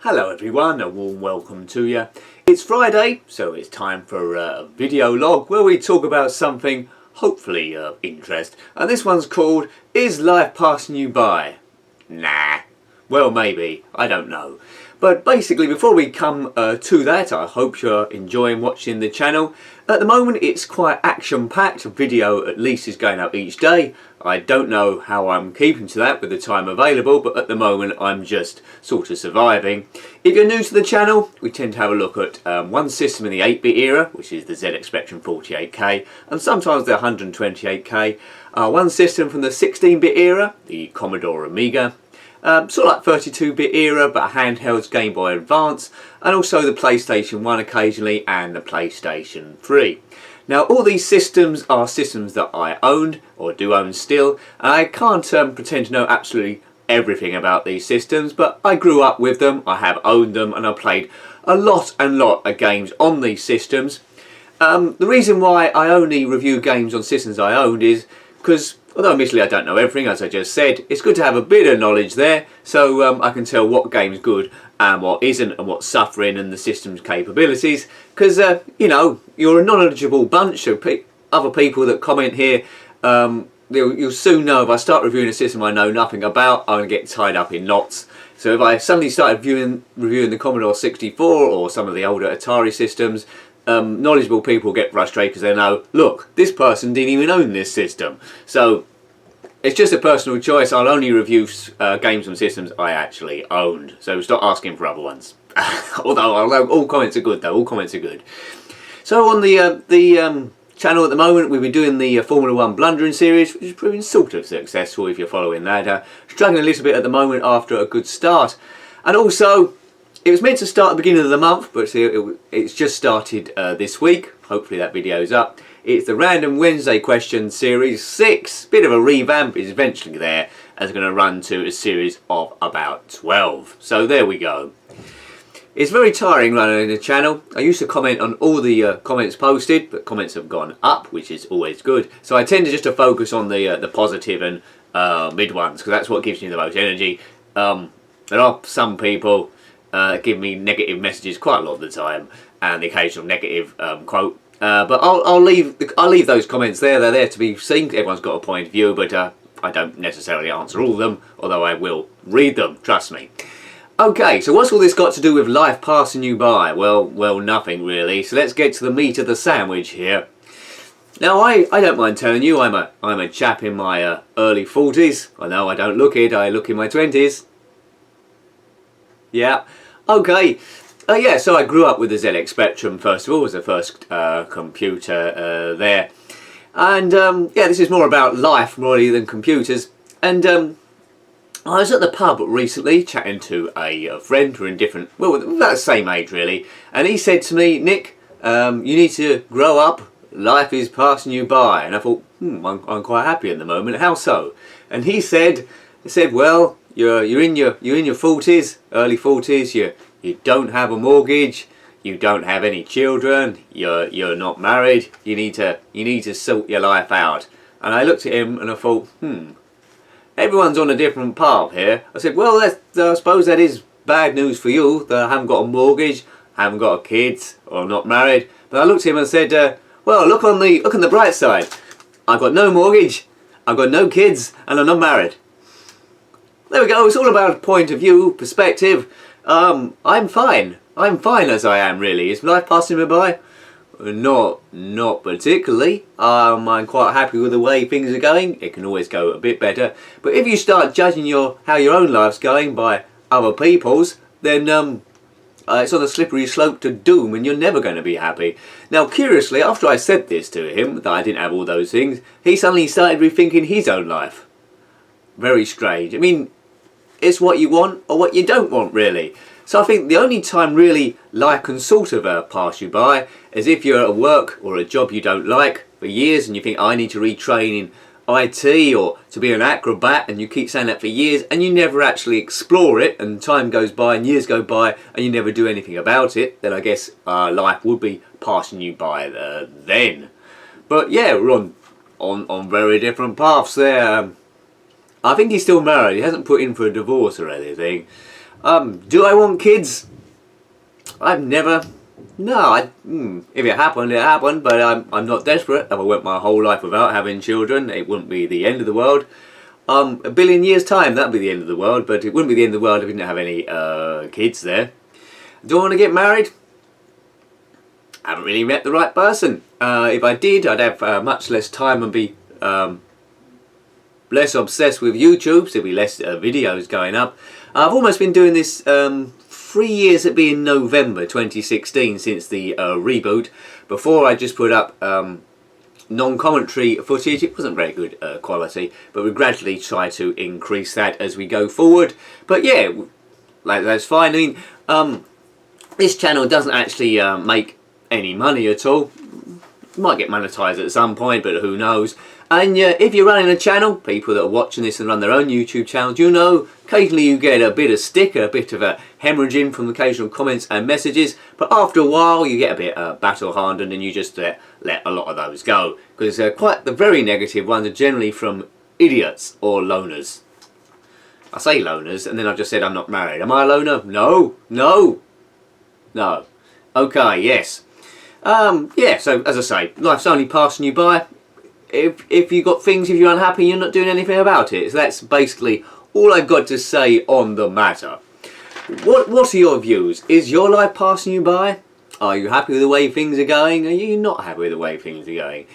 Hello everyone, a warm welcome to you. It's Friday, so it's time for a video log where we talk about something hopefully of interest. And this one's called, Is Life Passing You By? Nah. Well, maybe. I don't know. But basically, before we come to that, I hope you're enjoying watching the channel. At the moment, it's quite action-packed. A video at least is going up each day. I don't know how I'm keeping to that with the time available, but at the moment, I'm just sort of surviving. If you're new to the channel, we tend to have a look at one system in the 8-bit era, which is the ZX Spectrum 48K, and sometimes the 128K. One system from the 16-bit era, the Commodore Amiga. Sort of like 32-bit era, but handhelds, Game Boy Advance, and also the PlayStation 1 occasionally, and the PlayStation 3. Now, all these systems are systems that I owned, or do own still, and I can't pretend to know absolutely everything about these systems, but I grew up with them, I have owned them, and I've played a lot of games on these systems. The reason why I only review games on systems I owned is because, although admittedly I don't know everything, as I just said, it's good to have a bit of knowledge there, so I can tell what game's good and what isn't, and what's suffering, and the system's capabilities. Because, you know, you're a knowledgeable bunch of other people that comment here. You'll soon know if I start reviewing a system I know nothing about, I'm going to get tied up in knots. So if I suddenly started reviewing the Commodore 64 or some of the older Atari systems, knowledgeable people get frustrated because they know, look, this person didn't even own this system. So it's just a personal choice. I'll only review games and systems I actually owned. So stop asking for other ones. Although all comments are good, though. All comments are good. So on the channel at the moment, we've been doing the Formula 1 blundering series, which is proving sort of successful if you're following that. Struggling a little bit at the moment after a good start. And also, it was meant to start at the beginning of the month, but it's just started this week. Hopefully that video's up. It's the Random Wednesday Question Series 6. Bit of a revamp is eventually there, and it's going to run to a series of about 12. So there we go. It's very tiring running the channel. I used to comment on all the comments posted, but comments have gone up, which is always good. So I tend to just to focus on the positive and mid ones, because that's what gives me the most energy. There are some people give me negative messages quite a lot of the time, and the occasional negative quote. But I'll leave those comments there. They're there to be seen. Everyone's got a point of view, but I don't necessarily answer all of them, although I will read them. Trust me. Okay, so what's all this got to do with life passing you by? Well, nothing really. So let's get to the meat of the sandwich here. Now, I don't mind telling you, I'm a chap in my early 40s. I know I don't look it. I look in my 20s. Yeah. Okay. Yeah, so I grew up with the ZX Spectrum, first of all, was the first computer there. And, yeah, this is more about life, really, than computers. And I was at the pub recently, chatting to a friend who are in different, well, about the same age, really. And he said to me, Nick, you need to grow up, life is passing you by. And I thought, I'm quite happy at the moment, how so? And he said, well, you're in your 40s, early 40s. You don't have a mortgage. You don't have any children. You're not married. You need to sort your life out. And I looked at him and I thought, everyone's on a different path here. I said, well, I suppose that is bad news for you that I haven't got a mortgage, haven't got kids, or not married. But I looked at him and said, well, look on the bright side. I've got no mortgage, I've got no kids, and I'm not married. There we go. It's all about a point of view, perspective. I'm fine. I'm fine as I am, really. Is life passing me by? Not particularly. I'm quite happy with the way things are going. It can always go a bit better. But if you start judging how your own life's going by other people's, then it's on a slippery slope to doom, and you're never going to be happy. Now, curiously, after I said this to him, that I didn't have all those things, he suddenly started rethinking his own life. Very strange. I mean, it's what you want or what you don't want, really. So I think the only time really life can sort of pass you by is if you're at work or a job you don't like for years and you think, I need to retrain in IT or to be an acrobat, and you keep saying that for years and you never actually explore it, and time goes by and years go by and you never do anything about it, then I guess life would be passing you by then. But yeah, we're on very different paths there. I think he's still married. He hasn't put in for a divorce or anything. Do I want kids? I've never... No, if it happened, it happened, but I'm not desperate. If I went my whole life without having children, it wouldn't be the end of the world. A billion years' time, that'd be the end of the world, but it wouldn't be the end of the world if we didn't have any kids there. Do I want to get married? I haven't really met the right person. If I did, I'd have much less time and be less obsessed with YouTube, so there'd be less videos going up. I've almost been doing this 3 years, it'd be in November 2016 since the reboot. Before I just put up non-commentary footage. It wasn't very good quality, but we gradually try to increase that as we go forward. But yeah, like, that's fine. I mean, this channel doesn't actually make any money at all. Might get monetized at some point, but who knows. And if you're running a channel, people that are watching this and run their own YouTube channels, you know, occasionally you get a bit of sticker, a bit of a hemorrhaging from occasional comments and messages, but after a while you get a bit battle-hardened and you just let a lot of those go. Because quite the very negative ones are generally from idiots or loners. I say loners, and then I've just said I'm not married. Am I a loner? No. No. No. Okay, yes. Yeah, so as I say, life's only passing you by. If you've got things, if you're unhappy, you're not doing anything about it. So that's basically all I've got to say on the matter. What are your views? Is your life passing you by? Are you happy with the way things are going? Are you not happy with the way things are going?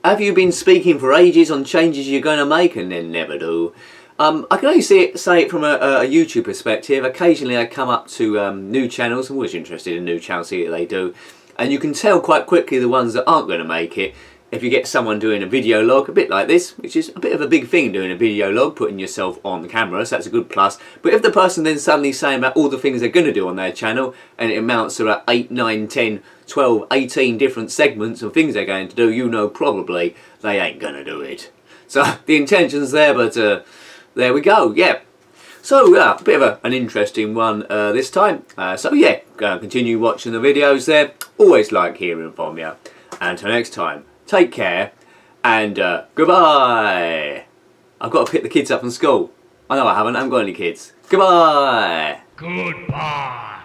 Have you been speaking for ages on changes you're going to make and then never do? I can only say it from a YouTube perspective. Occasionally I come up to new channels. I'm always interested in new channels, see what they do. And you can tell quite quickly the ones that aren't going to make it. If you get someone doing a video log, a bit like this, which is a bit of a big thing, doing a video log, putting yourself on the camera, so that's a good plus. But if the person then suddenly saying about all the things they're going to do on their channel, and it amounts to like 8, 9, 10, 12, 18 different segments of things they're going to do, you know probably they ain't going to do it. So the intention's there, but there we go, yeah. So a bit of an interesting one this time. So yeah, continue watching the videos there. Always like hearing from you. And until next time, take care and goodbye. I've got to pick the kids up from school. I know I haven't got any kids. Goodbye. Goodbye.